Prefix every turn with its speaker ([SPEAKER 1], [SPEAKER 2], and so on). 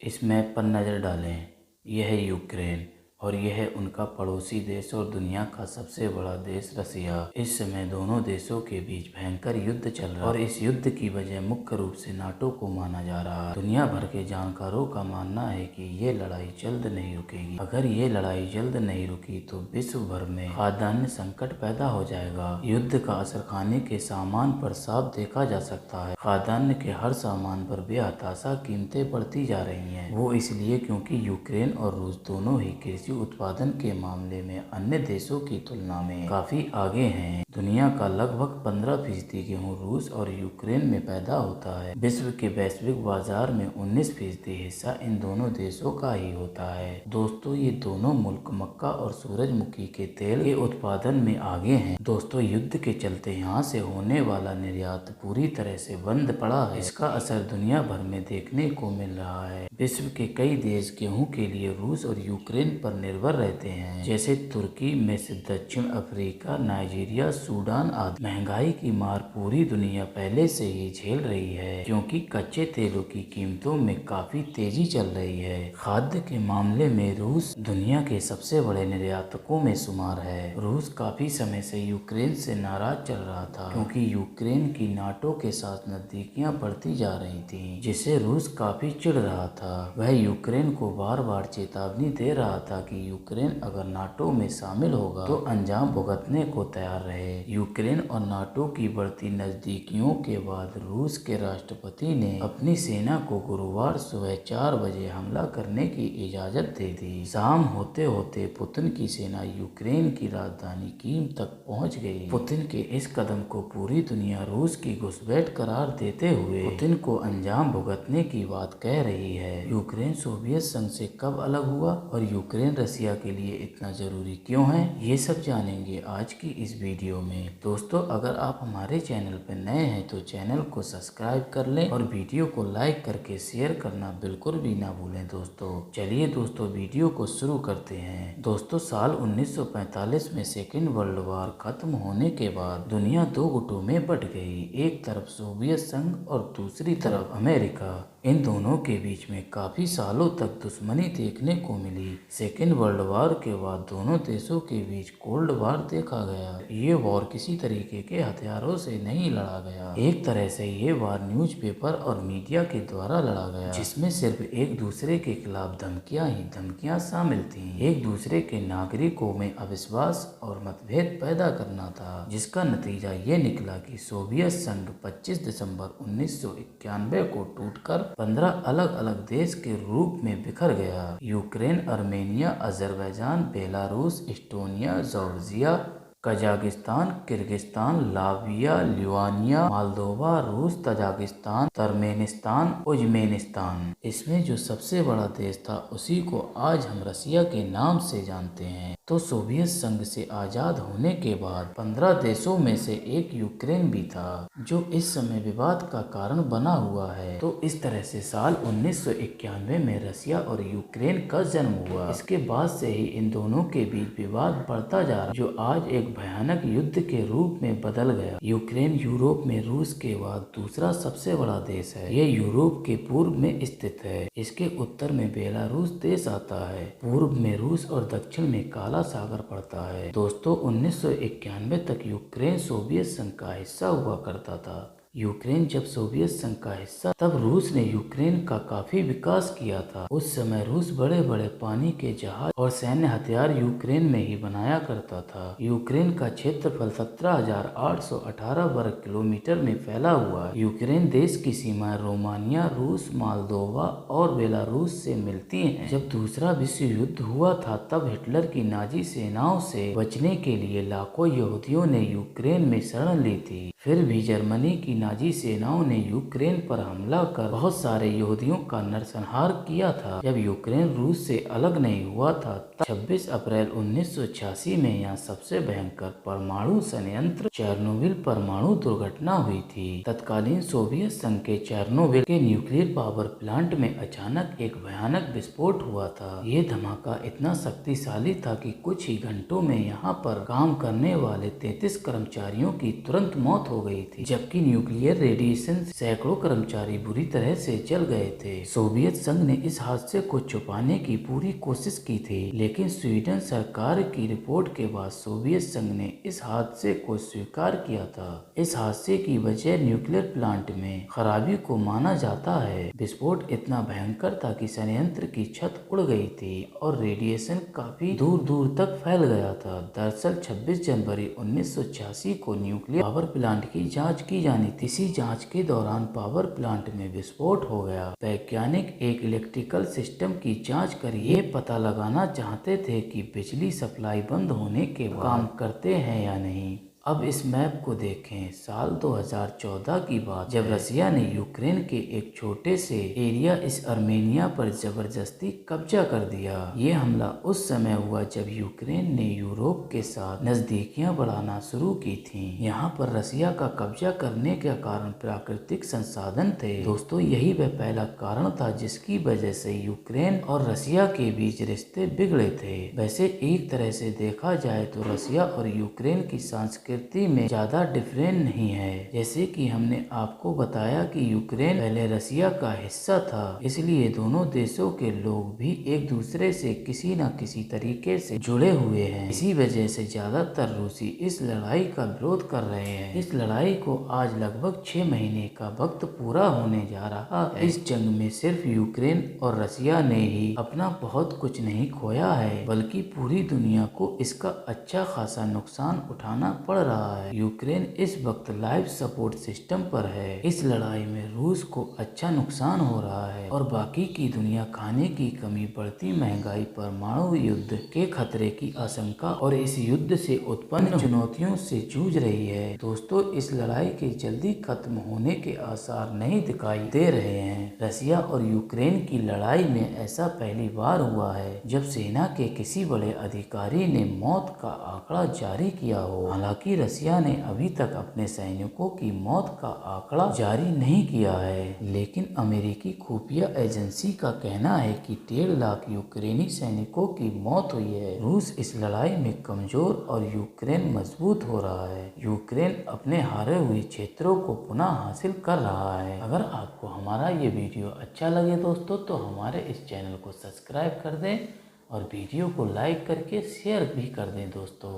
[SPEAKER 1] इस मैप पर नज़र डालें। यह है यूक्रेन और यह है उनका पड़ोसी देश और दुनिया का सबसे बड़ा देश रसिया। इस समय दोनों देशों के बीच भयंकर युद्ध चल रहा है और इस युद्ध की वजह मुख्य रूप से नाटो को माना जा रहा है। दुनिया भर के जानकारों का मानना है कि ये लड़ाई जल्द नहीं रुकेगी। अगर ये लड़ाई जल्द नहीं रुकी तो विश्व भर में खाद्यान्न संकट पैदा हो जाएगा। युद्ध का असर खाने के सामान पर साफ देखा जा सकता है। खाद्यान्न के हर सामान पर बेहताशा कीमतें बढ़ती जा रही हैं। वो इसलिए क्योंकि यूक्रेन और रूस दोनों ही कृषि उत्पादन के मामले में अन्य देशों की तुलना में काफी आगे हैं। दुनिया का लगभग 15% गेहूं रूस और यूक्रेन में पैदा होता है। विश्व के वैश्विक बाजार में 19% हिस्सा इन दोनों देशों का ही होता है। दोस्तों, ये दोनों मुल्क मक्का और सूरजमुखी के तेल के उत्पादन में आगे हैं। दोस्तों, युद्ध के चलते यहाँ से होने वाला निर्यात पूरी तरह से बंद पड़ा है। इसका असर दुनिया भर में देखने को मिल रहा है। विश्व के कई देश गेहूं के लिए रूस और यूक्रेन पर निर्भर रहते हैं, जैसे तुर्की, मिस्र, दक्षिण अफ्रीका, नाइजीरिया, सूडान आदि। महंगाई की मार पूरी दुनिया पहले से ही झेल रही है, क्योंकि कच्चे तेलों की कीमतों में काफी तेजी चल रही है। खाद्य के मामले में रूस दुनिया के सबसे बड़े निर्यातकों में शुमार है। रूस काफी समय से यूक्रेन से नाराज चल रहा था, क्योंकि यूक्रेन की नाटो के साथ नजदीकियां बढ़ती जा रही थी, जिससे रूस काफी चिढ़ रहा था। वह यूक्रेन को बार बार चेतावनी दे रहा था कि यूक्रेन अगर नाटो में शामिल होगा तो अंजाम भुगतने को तैयार रहे। यूक्रेन और नाटो की बढ़ती नजदीकियों के बाद रूस के राष्ट्रपति ने अपनी सेना को गुरुवार सुबह 4 बजे हमला करने की इजाजत दे दी। शाम होते होते पुतिन की सेना यूक्रेन की राजधानी कीव तक पहुंच गई। पुतिन के इस कदम को पूरी दुनिया रूस की घुसपैठ करार देते हुए पुतिन को अंजाम भुगतने की बात कह रही है। यूक्रेन सोवियत संघ से कब अलग हुआ और यूक्रेन रसिया के लिए इतना जरूरी क्यों है, ये सब जानेंगे आज की इस वीडियो में। दोस्तों, अगर आप हमारे चैनल पर नए हैं तो चैनल को सब्सक्राइब कर लें और वीडियो को लाइक करके शेयर करना बिल्कुल भी ना भूलें। दोस्तों, चलिए दोस्तों वीडियो को शुरू करते हैं। दोस्तों, साल 1945 में सेकेंड वर्ल्ड वॉर खत्म होने के बाद दुनिया दो गुटों में बट गई। एक तरफ सोवियत संघ और दूसरी तरफ अमेरिका। इन दोनों के बीच में काफी सालों तक दुश्मनी देखने को मिली। सेकेंड वर्ल्ड वॉर के बाद दोनों देशों के बीच कोल्ड वॉर देखा गया। ये वॉर किसी तरीके के हथियारों से नहीं लड़ा गया। एक तरह से ये वॉर न्यूज़पेपर और मीडिया के द्वारा लड़ा गया, जिसमें सिर्फ एक दूसरे के खिलाफ धमकियां ही धमकियां शामिल थीं। एक दूसरे के नागरिकों में अविश्वास और मतभेद पैदा करना था, जिसका नतीजा ये निकला कि सोवियत संघ 25 दिसंबर 1991 को टूटकर 15 अलग अलग देश के रूप में बिखर गया। Ukraine, Armenia, Azerbaijan, Belarus, Estonia, Georgia, Kazakhstan, Kyrgyzstan, Latvia, Lithuania, Moldova, रूस, तजाकिस्तान, तुर्कमेनिस्तान, उज्बेकिस्तान। इसमें जो सबसे बड़ा देश था उसी को आज हम रसिया के नाम से जानते हैं। तो सोवियत संघ से आजाद होने के बाद 15 देशों में से एक यूक्रेन भी था, जो इस समय विवाद का कारण बना हुआ है। तो इस तरह से साल 1991 में रसिया और यूक्रेन का जन्म हुआ। इसके बाद से ही इन दोनों के बीच विवाद बढ़ता जा रहा, जो आज एक भयानक युद्ध के रूप में बदल गया। यूक्रेन यूरोप में रूस के बाद दूसरा सबसे बड़ा देश है। ये यूरोप के पूर्व में स्थित है। इसके उत्तर में बेलारूस देश आता है। पूर्व में रूस और दक्षिण में काला सागर पड़ता है। दोस्तों, 1991 तक यूक्रेन सोवियत संघ का हिस्सा हुआ करता था। यूक्रेन जब सोवियत संघ का हिस्सा, तब रूस ने यूक्रेन का काफी विकास किया था। उस समय रूस बड़े बड़े पानी के जहाज और सैन्य हथियार यूक्रेन में ही बनाया करता था। यूक्रेन का क्षेत्रफल 17,818 वर्ग किलोमीटर में फैला हुआ है। यूक्रेन देश की सीमाएं रोमानिया, रूस, मोल्दोवा और बेलारूस से मिलती हैं। जब दूसरा विश्व युद्ध हुआ था, तब हिटलर की नाजी सेनाओं से बचने के लिए लाखों यहूदियों ने यूक्रेन में शरण ली थी। फिर भी जर्मनी की नाजी सेनाओं ने यूक्रेन पर हमला कर बहुत सारे यहूदियों का नरसंहार किया था। जब यूक्रेन रूस से अलग नहीं हुआ था, तब 26 अप्रैल 1986 में यहाँ सबसे भयंकर परमाणु संयंत्र चेरनोबिल परमाणु दुर्घटना हुई थी। तत्कालीन सोवियत संघ के चेरनोबिल के न्यूक्लियर पावर प्लांट में अचानक एक भयानक विस्फोट हुआ था। ये धमाका इतना शक्तिशाली था कि कुछ ही घंटों में यहाँ पर काम करने वाले 33 कर्मचारियों की तुरंत मौत हो गई थी, जबकि न्यूक्लियर न्यूक्लियर रेडिएशन से सैकड़ों कर्मचारी बुरी तरह से जल गए थे। सोवियत संघ ने इस हादसे को छुपाने की पूरी कोशिश की थी, लेकिन स्वीडन सरकार की रिपोर्ट के बाद सोवियत संघ ने इस हादसे को स्वीकार किया था। इस हादसे की वजह न्यूक्लियर प्लांट में खराबी को माना जाता है। विस्फोट इतना भयंकर था कि संयंत्र की छत उड़ गई थी और रेडिएशन काफी दूर दूर तक फैल गया था। दरअसल 26 जनवरी 1986 को न्यूक्लियर पावर प्लांट की जांच की जानी थी। इसी जांच के दौरान पावर प्लांट में विस्फोट हो गया। वैज्ञानिक एक इलेक्ट्रिकल सिस्टम की जांच कर ये पता लगाना चाहते थे कि बिजली सप्लाई बंद होने के बाद काम करते हैं या नहीं। अब इस मैप को देखें। साल 2014 की बात, जब रसिया ने यूक्रेन के एक छोटे से एरिया इस अर्मेनिया पर जबरदस्ती कब्जा कर दिया। ये हमला उस समय हुआ जब यूक्रेन ने यूरोप के साथ नजदीकियां बढ़ाना शुरू की थी। यहाँ पर रसिया का कब्जा करने के कारण प्राकृतिक संसाधन थे। दोस्तों, यही वह पहला कारण था जिसकी वजह से यूक्रेन और रसिया के बीच रिश्ते बिगड़े थे। वैसे एक तरह से देखा जाए तो रसिया और यूक्रेन की संस्कृति में ज्यादा डिफरेंट नहीं है। जैसे कि हमने आपको बताया कि यूक्रेन पहले रसिया का हिस्सा था, इसलिए दोनों देशों के लोग भी एक दूसरे से किसी न किसी तरीके से जुड़े हुए हैं। इसी वजह से ज्यादातर रूसी इस लड़ाई का विरोध कर रहे हैं। इस लड़ाई को आज लगभग 6 महीने का वक्त पूरा होने जा रहा है। इस जंग में सिर्फ यूक्रेन और रसिया ने ही अपना बहुत कुछ नहीं खोया है, बल्कि पूरी दुनिया को इसका अच्छा खासा नुकसान उठाना पड़ रहा है। यूक्रेन इस वक्त लाइफ सपोर्ट सिस्टम पर है। इस लड़ाई में रूस को अच्छा नुकसान हो रहा है और बाकी की दुनिया खाने की कमी, बढ़ती महंगाई, परमाणु युद्ध के खतरे की आशंका और इस युद्ध से उत्पन्न चुनौतियों से जूझ रही है। दोस्तों, इस लड़ाई के जल्दी खत्म होने के आसार नहीं दिखाई दे रहे हैं। रसिया और यूक्रेन की लड़ाई में ऐसा पहली बार हुआ है जब सेना के किसी बड़े अधिकारी ने मौत का आंकड़ा जारी किया हो। हालांकि रसिया ने अभी तक अपने सैनिकों की मौत का आंकड़ा जारी नहीं किया है, लेकिन अमेरिकी खुफिया एजेंसी का कहना है कि 1.5 लाख यूक्रेनी सैनिकों की मौत हुई है। रूस इस लड़ाई में कमजोर और यूक्रेन मजबूत हो रहा है। यूक्रेन अपने हारे हुए क्षेत्रों को पुनः हासिल कर रहा है। अगर आपको हमारा ये वीडियो अच्छा लगे दोस्तों, तो हमारे इस चैनल को सब्सक्राइब कर दें और वीडियो को लाइक करके शेयर भी कर दें दोस्तों।